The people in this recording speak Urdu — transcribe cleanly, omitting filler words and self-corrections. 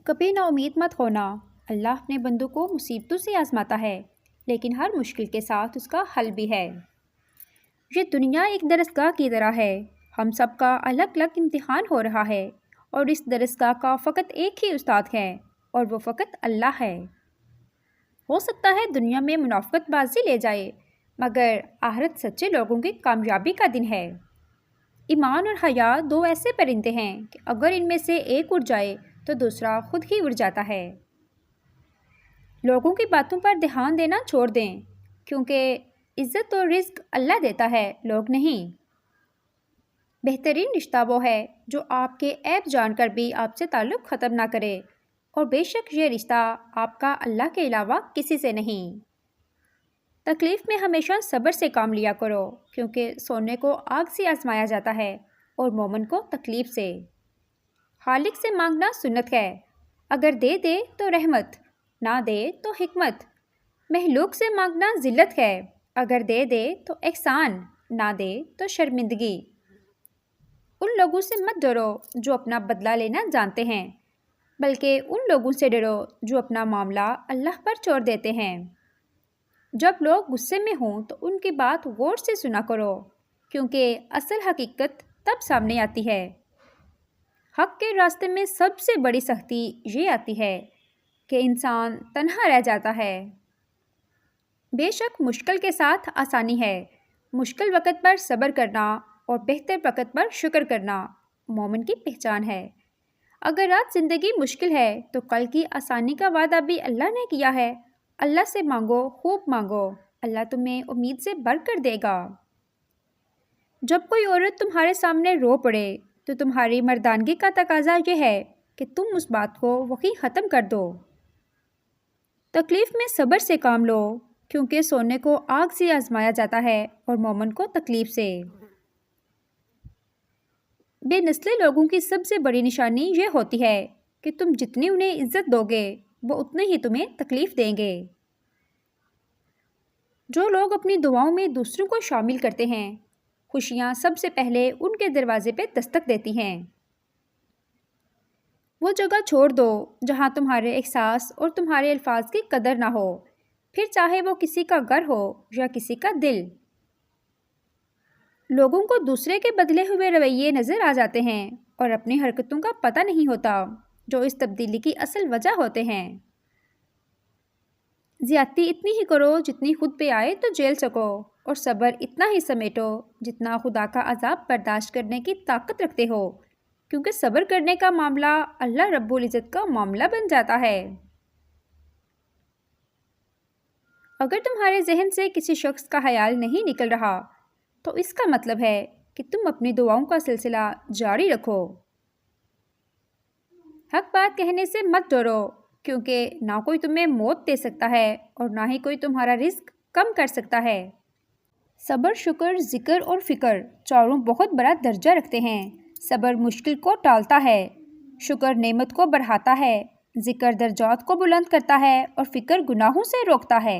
کبھی نا امید مت ہونا۔ اللہ اپنے بندوں کو مصیبتوں سے آزماتا ہے، لیکن ہر مشکل کے ساتھ اس کا حل بھی ہے۔ یہ دنیا ایک درسگاہ کی طرح ہے۔ ہم سب کا الگ الگ امتحان ہو رہا ہے، اور اس درسگاہ کا فقط ایک ہی استاد ہے، اور وہ فقط اللہ ہے۔ ہو سکتا ہے دنیا میں منافقت بازی لے جائے، مگر آخرت سچے لوگوں کی کامیابی کا دن ہے۔ ایمان اور حیا دو ایسے پرندے ہیں کہ اگر ان میں سے ایک اڑ جائے تو دوسرا خود ہی اڑ جاتا ہے۔ لوگوں کی باتوں پر دھیان دینا چھوڑ دیں، کیونکہ عزت اور رزق اللہ دیتا ہے، لوگ نہیں۔ بہترین رشتہ وہ ہے جو آپ کے عیب جان کر بھی آپ سے تعلق ختم نہ کرے، اور بے شک یہ رشتہ آپ کا اللہ کے علاوہ کسی سے نہیں۔ تکلیف میں ہمیشہ صبر سے کام لیا کرو، کیونکہ سونے کو آگ سے آزمایا جاتا ہے اور مومن کو تکلیف سے۔ خالق سے مانگنا سنت ہے، اگر دے دے تو رحمت، نہ دے تو حکمت۔ مخلوق سے مانگنا ذلت ہے، اگر دے دے تو احسان، نہ دے تو شرمندگی۔ ان لوگوں سے مت ڈرو جو اپنا بدلہ لینا جانتے ہیں، بلکہ ان لوگوں سے ڈرو جو اپنا معاملہ اللہ پر چھوڑ دیتے ہیں۔ جب لوگ غصے میں ہوں تو ان کی بات غور سے سنا کرو، کیونکہ اصل حقیقت تب سامنے آتی ہے۔ حق کے راستے میں سب سے بڑی سختی یہ آتی ہے کہ انسان تنہا رہ جاتا ہے۔ بے شک مشکل کے ساتھ آسانی ہے۔ مشکل وقت پر صبر کرنا اور بہتر وقت پر شکر کرنا مومن کی پہچان ہے۔ اگر رات زندگی مشکل ہے تو کل کی آسانی کا وعدہ بھی اللہ نے کیا ہے۔ اللہ سے مانگو، خوب مانگو، اللہ تمہیں امید سے بڑھ کر دے گا۔ جب کوئی عورت تمہارے سامنے رو پڑے تو تمہاری مردانگی کا تقاضا یہ ہے کہ تم اس بات کو وہیں ختم کر دو۔ تکلیف میں صبر سے کام لو، کیونکہ سونے کو آگ سے آزمایا جاتا ہے اور مومن کو تکلیف سے۔ بے نسلے لوگوں کی سب سے بڑی نشانی یہ ہوتی ہے کہ تم جتنی انہیں عزت دو گے وہ اتنے ہی تمہیں تکلیف دیں گے۔ جو لوگ اپنی دعاؤں میں دوسروں کو شامل کرتے ہیں، خوشیاں سب سے پہلے ان کے دروازے پہ دستک دیتی ہیں۔ وہ جگہ چھوڑ دو جہاں تمہارے احساس اور تمہارے الفاظ کی قدر نہ ہو، پھر چاہے وہ کسی کا گھر ہو یا کسی کا دل۔ لوگوں کو دوسرے کے بدلے ہوئے رویے نظر آ جاتے ہیں اور اپنی حرکتوں کا پتہ نہیں ہوتا، جو اس تبدیلی کی اصل وجہ ہوتے ہیں۔ زیادتی اتنی ہی کرو جتنی خود پہ آئے تو جھیل سکو، اور صبر اتنا ہی سمیٹو جتنا خدا کا عذاب برداشت کرنے کی طاقت رکھتے ہو، کیونکہ صبر کرنے کا معاملہ اللہ رب العزت کا معاملہ بن جاتا ہے۔ اگر تمہارے ذہن سے کسی شخص کا خیال نہیں نکل رہا تو اس کا مطلب ہے کہ تم اپنی دعاؤں کا سلسلہ جاری رکھو۔ حق بات کہنے سے مت ڈرو، کیونکہ نہ کوئی تمہیں موت دے سکتا ہے اور نہ ہی کوئی تمہارا رزق کم کر سکتا ہے۔ صبر، شکر، ذکر اور فکر چاروں بہت بڑا درجہ رکھتے ہیں۔ صبر مشکل کو ٹالتا ہے، شکر نعمت کو بڑھاتا ہے، ذکر درجات کو بلند کرتا ہے، اور فکر گناہوں سے روکتا ہے۔